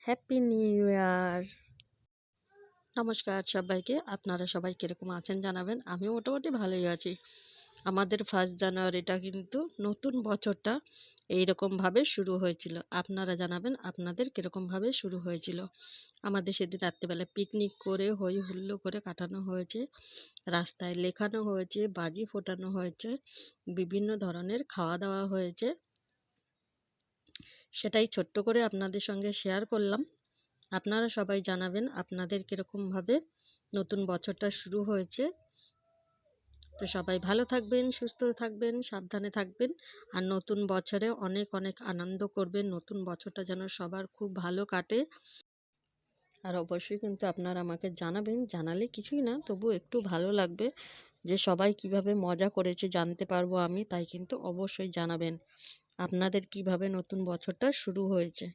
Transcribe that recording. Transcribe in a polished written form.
Happy new year! নমস্কার সবাইকে। আপনারা সবাই কিরকম আছেন জানাবেন। আমি মোটামুটি ভালোই আছি। আমাদের 1st জানুয়ারিটা কিন্তু নতুন বছরটা এইরকমভাবে শুরু হয়েছিল। আপনারা জানাবেন আপনাদের কিরকমভাবে শুরু হয়েছিল। আমাদের সেদিন রাত্রিবেলা পিকনিক করে হৈ হুল্লোড় করে কাটানো হয়েছে। রাস্তায় লেখানো হয়েছে, বাজি ফোটানো হয়েছে, বিভিন্ন ধরনের খাওয়া-দাওয়া হয়েছে। সেটাই ছোট্ট করে আপনাদের সঙ্গে শেয়ার করলাম। আপনারা সবাই জানাবেন আপনাদের কিরকমভাবে নতুন বছরটা শুরু হয়েছে। তো সবাই ভালো থাকবেন, সুস্থ থাকবেন, সাবধানে থাকবেন। আর নতুন বছরে অনেক অনেক আনন্দ করবেন। নতুন বছরটা যেন সবার খুব ভালো কাটে। আর অবশ্যই কিন্তু আপনারা আমাকে জানাবেন। জানালে কিছুই না, তবু একটু ভালো লাগবে যে সবাই কিভাবে মজা করেছে জানতে পারবো আমি। তাই কিন্তু অবশ্যই জানাবেন আপনাদের কিভাবে নতুন বছরটা শুরু হয়েছে।